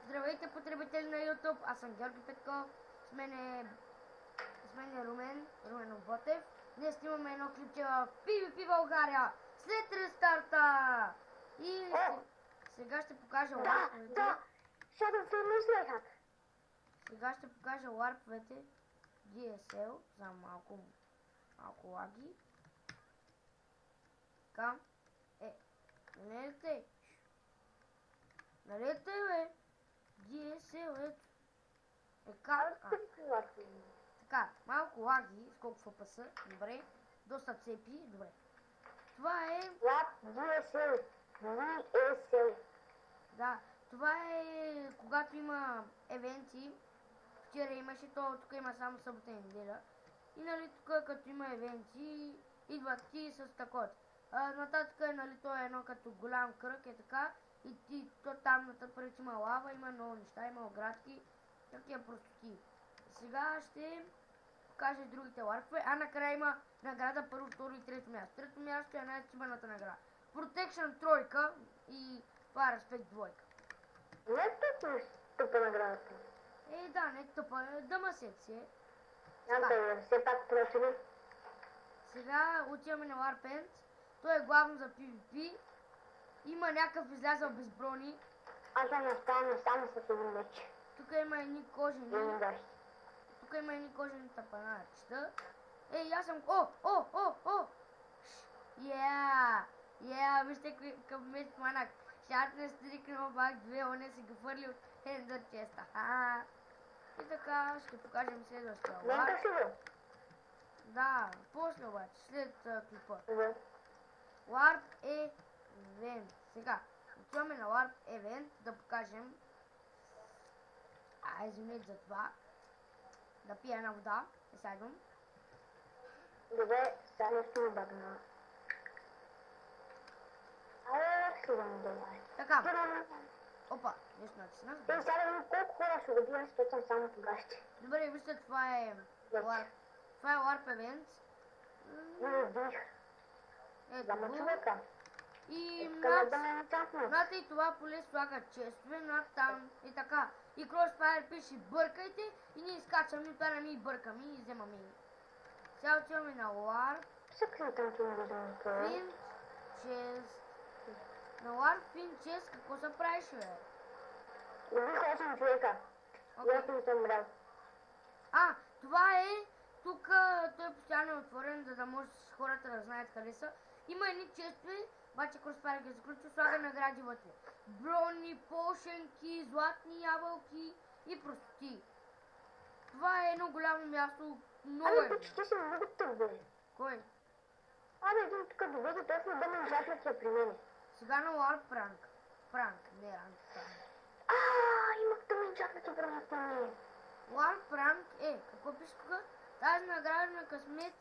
Здравейте потребители на YouTube, аз съм Георги Петков, с мен е Румен Ботев. Днес снимаме едно клипче в PvP България след рестарта. И сега ще покажа ларповете. Да, сега се мисля. Сега ще покажа ларповете DSL за малко лаги. Така, Налете, бе! DSL, ето. Така, малко лаги, с колко FPS, добре. Доста цепи, добре. Това е... DSL. Да, това е когато има евенти. Вчера имаше, тук има само събота и неделя. И нали тук като има евенти, идват ти с такова. Нататък е, нали, то е едно като голям кръг, е така. И ти, там нататък има лава, има много неща, има оградки, такива простоти. Сега ще покажа другите ларпове, а накрая има награда първо, второ и трето място. Трето място е най-циманата награда. Protection тройка и това е Respect двойка. Не е тъпа наградата. Да, не е тъпа, дъмасет си е. Все пак профили. Сега отиваме на Warpaint. Той е главно за PvP. Има някакъв излязъл без брони. Аз съм останал само с един меч. Тук има едни кожени. Тук има едни кожени тапаначета. Аз съм... Вижте какъв меч манак. Шатне стрикнал бак 2, он си го фърли от Ender Chest. И така ще покажем следващия лар. Да, после обаче, след клипа. Warp Event. Сега, отиваме на Warp Event да покажем. Извинете за това. Да пия една вода. Сега идвам. Добре, сега нещо ми бъгна. Така. Опа, нещо натиснах. Сега колко хора ще го бия, защото съм само погащи. Добре, вижте, това е Warp. Това е Warp Event. Ето го. И над и това поле слагат честове, над там и така. И Crossfire пише бъркайте и ние изкачаме, това не ми и бъркаме и вземаме. Сега отиваме на Warp. Fin Chest. На Warp Fin Chest какво се правиш, бе? Убих 8 човека. И не съм брал. Това е. Тук той е постоянно отворен, за да може хората да знаят къде са. Има едни честове, обаче Crossfire ги заключва, слага награди вътре. Брони, пошенки, златни ябълки и простоти. Това е едно голямо място, много е. Почти си много тъп, бе. Кой? Един тук добре, точно да ме жатлят при мен. Сега на Warp Prank. Не Rank, Prank. Имах да ме жатлят при мен. Warp Prank какво пише тук? Тази награда на късмет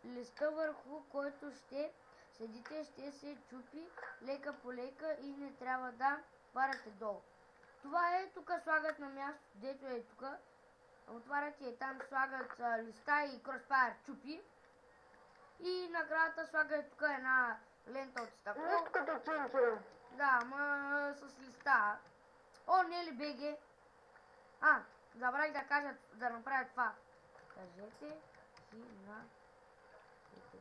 листа върху който ще седите ще се чупи лека по лека и не трябва да парате долу. Това е, тук слагат на място, дето е тук. Отварят и там слагат листа и Crossfire чупи. И наградата слагат тук една лента от стъкло. Нещо като кинкирам. Да, с листа. Не ли БГ? Забравих да кажа, да направя това. Кажете си на YouTube.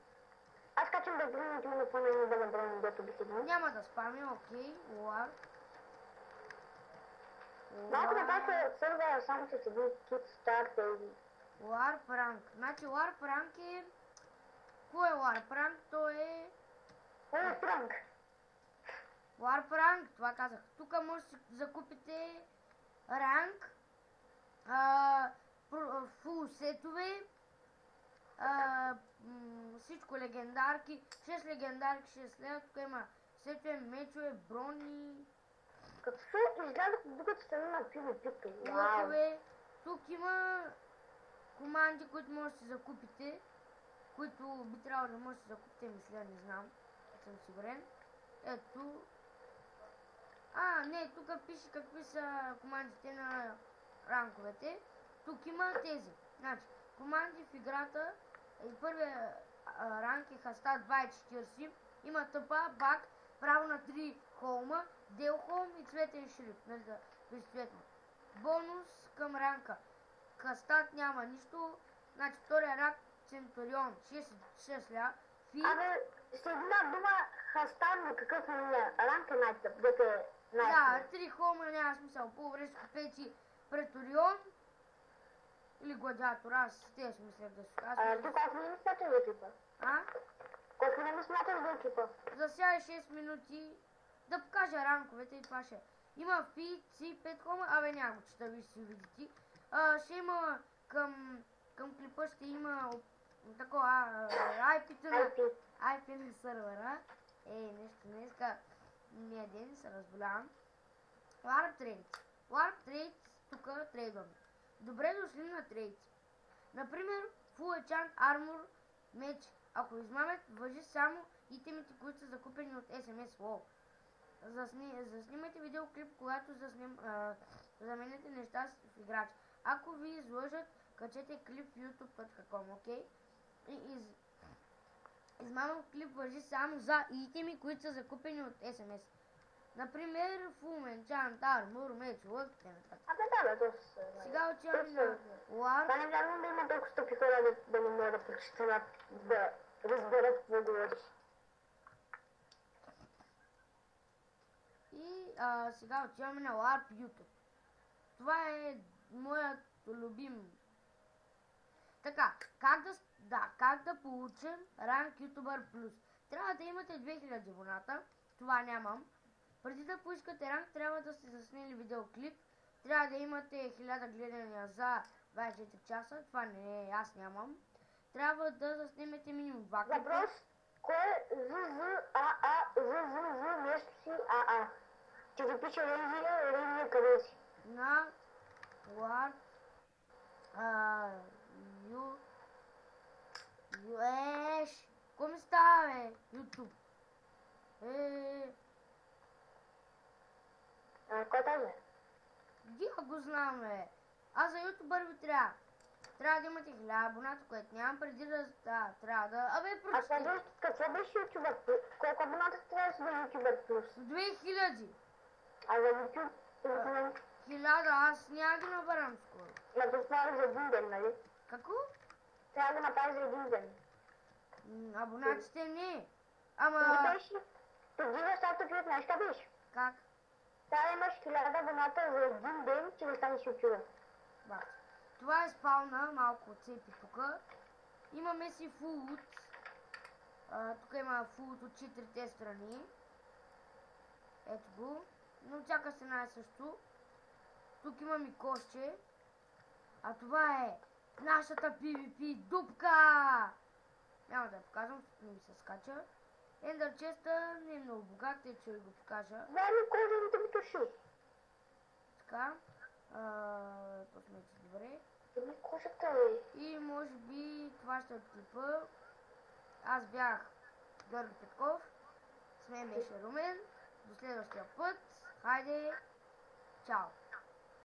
Аз качам безбройно телефона и да наброим, дето би сигнал. Няма да спамим, окей. Warp. Малко напака сървъра само с един Kickstarter. Warp Rank. Значи Warp Rank е... Какво е Warp Rank? То е... Prank. Warp Rank, това казах. Тук може да закупите ранг, фул сетове, всичко легендарки, 6 легендарки, 6 лева, тук има сетове, мечове, брони. Какво изгледах докато сте на PvP-то? Лъкове. Тук има команди, които може да си закупите, които би трябвало да може да си закупите, мисля, не знам, съм сигурен. Ето. Не, тук пише какви са командите на ранковете. Тук има тези. Значи, команди в играта и първия ранг е хаста 2.40. Има тъпа, бак, право на 3 холма, дел холм и цветен шрифт, нали, да безцветно. Бонус към ранка. Кастат няма нищо, значи втория ранг Центурион 6 ля. Абе, с една дума Хастан, какъв е ранг е най-тъп, да те Да, 3 холма няма смисъл. По-добре ще купете Преторион или Гладиатор. Аз те си мислях да си казвам. Ти колко не смяташ за екипа? А? Колко не смяташ за екипа? За сега е 6 минути да покажа ранковете и това ще е. Има фици 5 холма, абе няма го чета, виж си видите. Ще има към клипа ще има такова IP на сървъра. Нещо днеска не е ден, се разболявам. Warp Trades, тук трейдваме. Добре дошли на трейдс. Например, Full Enchant Armor меч. Ако измамят, важи само итемите, които са закупени от SMS WoW. Заснимайте видеоклип, когато заменяте неща в играч. Ако ви излъжат, качете клип в youtube.com, окей? Измамал клип важи само за итеми, които са закупени от SMS. Например, Full Enchant Armor меч, лък, т.н. Абе, да, доста. Сега отиваме на War. Това не вярвам да има толкова стъпи хора да не могат да прочитат, да разберат какво говориш. И сега отиваме на Warp YouTube. Това е моят любим. Така, как да получим ранг YouTuber Plus? Трябва да имате 2000 абоната. Това нямам. Преди да поискате ранг, трябва да сте заснели видеоклип. Трябва да имате 1000 гледания за 24 часа. Това не е, аз нямам. Трябва да заснемете минимум 2 клипа. Въпрос, кое е ЗЗЗ нещо си АА? Ти запиша Рейвия къде си? На War Ко ми става, бе? YouTube. Кой тази? Дия го знам, бе. Аз за ютубър ви трябва. Трябва да имате 1000 абоната, което нямам преди да... трябва да... Абе, прочети. Какво беше ютубър? Колко абоната трябва да си да ютубър плюс? 2000. А за ютуб? 1000, аз няма да набърам скоро. Ма да направиш за един ден, нали? Какво? Трябва да направиш за един ден. Абонатите не. Ама... Не беше. Преди да стартът от нещо беше. Как? Трябва да имаш 1000 абоната за един ден, че да станеш ютубър. Бах. Това е спална, малко цепи тук. Имаме си фулут. Тук има фулут от 4-те страни. Ето го. Но всяка страна е също. Тук имам и кошче. А това е нашата PvP дупка! Няма да я показвам, не ми се скача. Ендър честа не е много богат, те че го покажа. Заедно кожаните ми туши. Така. Пусме си добре. Еми кожата е. И може би това ще е от клипа. Аз бях Георги Петков. С мен беше Румен. До следващия път. Хайде. Чао.